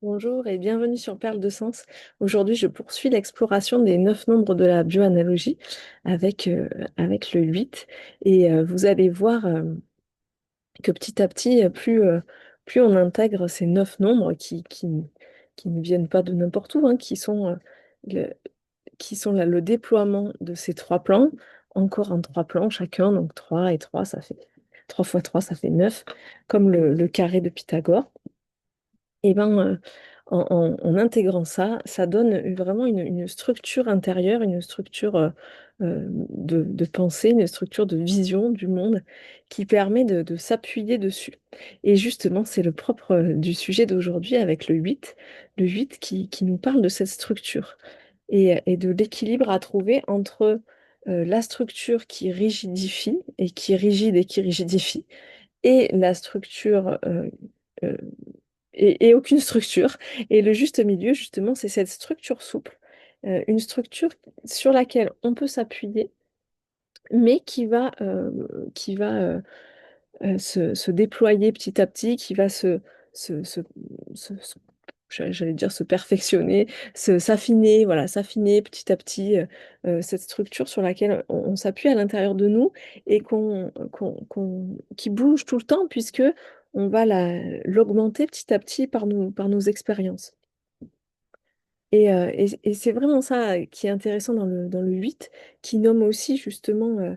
Bonjour et bienvenue sur Perle de Sens. Aujourd'hui, je poursuis l'exploration des 9 nombres de la bioanalogie avec le 8. Vous allez voir que petit à petit, plus on intègre ces 9 nombres qui ne viennent pas de n'importe où, hein, le, qui sont là, le déploiement de ces 3 plans, encore en 3 plans chacun, donc 3 et 3, ça fait 3 fois 3, ça fait 9, comme le carré de Pythagore. Et ben, en intégrant ça, ça donne vraiment une structure intérieure, une structure de pensée, une structure de vision du monde qui permet de s'appuyer dessus. Et justement, c'est le propre du sujet d'aujourd'hui avec le 8 qui nous parle de cette structure et de l'équilibre à trouver entre la structure qui rigidifie et qui est rigide et qui rigidifie, et la structure euh, et aucune structure. Et le juste milieu, justement, c'est cette structure souple, une structure sur laquelle on peut s'appuyer, mais qui va se déployer petit à petit, qui va se- j'allais dire se perfectionner, s'affiner, voilà, s'affiner petit à petit, cette structure sur laquelle on s'appuie à l'intérieur de nous et qui bouge tout le temps puisque on va l'augmenter petit à petit par nos expériences. Et c'est vraiment ça qui est intéressant dans le 8, qui nomme aussi justement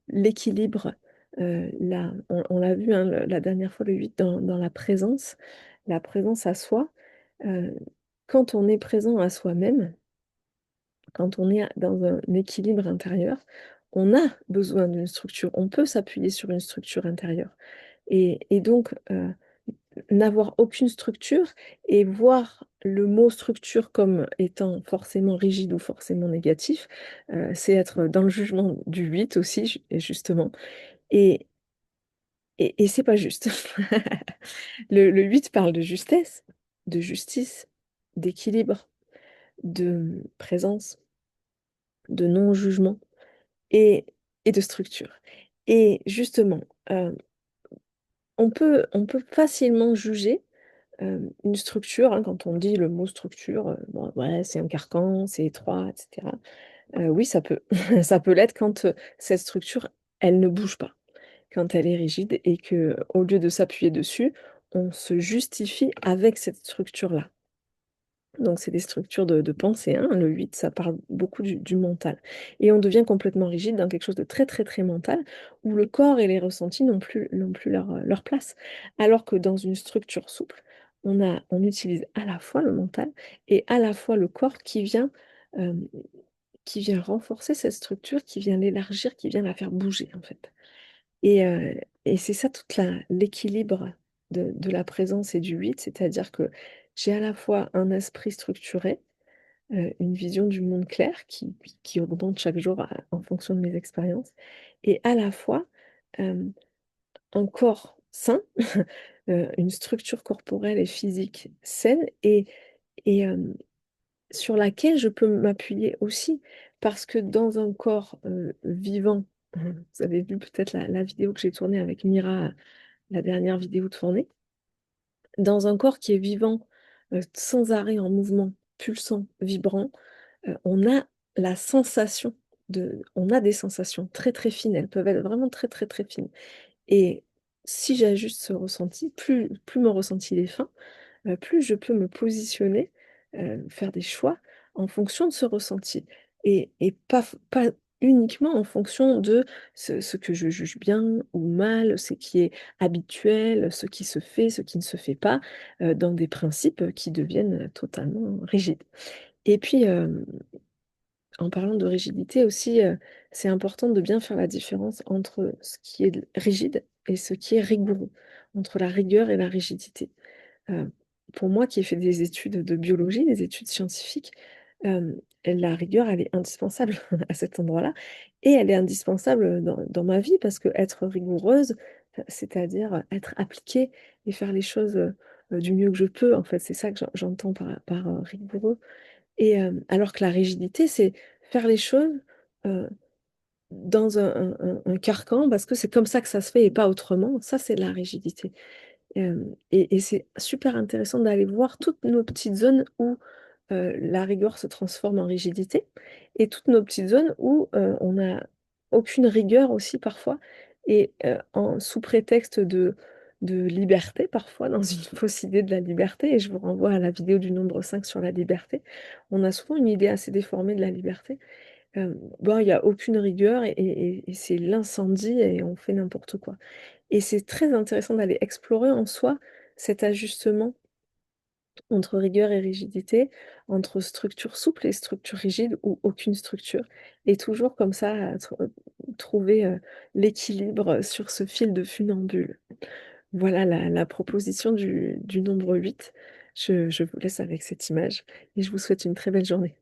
l'équilibre. On l'a vu, hein, la dernière fois, le 8 dans la présence à soi. Euh, Quand on est présent à soi-même, quand on est dans un équilibre intérieur, on a besoin d'une structure. On peut s'appuyer sur une structure intérieure. Et donc, n'avoir aucune structure et voir le mot structure comme étant forcément rigide ou forcément négatif, c'est être dans le jugement du 8 aussi, justement. Et, et c'est pas juste. Le 8 parle de justesse, de justice, d'équilibre, de présence, de non-jugement et, et de structure. Et justement, euh, on peut facilement juger une structure, hein, quand on dit le mot structure, bon, ouais, c'est un carcan, c'est étroit, etc. Oui, ça peut. Ça peut l'être quand cette structure, elle ne bouge pas, quand elle est rigide et que au lieu de s'appuyer dessus, on se justifie avec cette structure-là. Donc, c'est des structures de pensée, hein. Le 8, ça parle beaucoup du mental. Et on devient complètement rigide dans quelque chose de très, très, très mental, où le corps et les ressentis n'ont plus leur place. Alors que dans une structure souple, on utilise à la fois le mental et à la fois le corps euh, qui vient renforcer cette structure, qui vient l'élargir, qui vient la faire bouger, en fait. Et c'est ça l'équilibre de la présence et du 8, c'est-à-dire que j'ai à la fois un esprit structuré, une vision du monde clair qui augmente chaque jour en fonction de mes expériences, et à la fois euh, un corps sain, une structure corporelle et physique saine, et sur laquelle je peux m'appuyer aussi, parce que dans un corps vivant, vous avez vu peut-être la vidéo que j'ai tournée avec Mira, la dernière vidéo tournée, dans un corps qui est vivant, sans arrêt en mouvement, pulsant, vibrant, on a la sensation on a des sensations très très fines, elles peuvent être vraiment très très très fines. Et si j'ajuste ce ressenti, plus mon ressenti est fin, plus je peux me positionner, faire des choix en fonction de ce ressenti. Et pas uniquement en fonction de ce que je juge bien ou mal, ce qui est habituel, ce qui se fait, ce qui ne se fait pas, dans des principes qui deviennent totalement rigides. Et puis, en parlant de rigidité aussi, c'est important de bien faire la différence entre ce qui est rigide et ce qui est rigoureux, entre la rigueur et la rigidité. Euh, pour moi qui ai fait des études de biologie, des études scientifiques, euh, la rigueur, elle est indispensable à cet endroit-là. Et elle est indispensable dans ma vie parce que être rigoureuse, c'est-à-dire être appliquée et faire les choses du mieux que je peux, en fait, c'est ça que j'entends par rigoureux. Alors que la rigidité, c'est faire les choses euh, dans un carcan parce que c'est comme ça que ça se fait et pas autrement. Ça, c'est la rigidité. Et c'est super intéressant d'aller voir toutes nos petites zones où la rigueur se transforme en rigidité et toutes nos petites zones où on n'a aucune rigueur aussi parfois et sous prétexte de liberté parfois, dans une fausse idée de la liberté, et je vous renvoie à la vidéo du nombre 5 sur la liberté. On a souvent une idée assez déformée de la liberté. Bon, il y a aucune rigueur et c'est l'incendie et on fait n'importe quoi. Et c'est très intéressant d'aller explorer en soi cet ajustement entre rigueur et rigidité, entre structure souple et structure rigide ou aucune structure. Et toujours comme ça, trouver l'équilibre sur ce fil de funambule. Voilà la proposition du nombre 8. Je vous laisse avec cette image et je vous souhaite une très belle journée.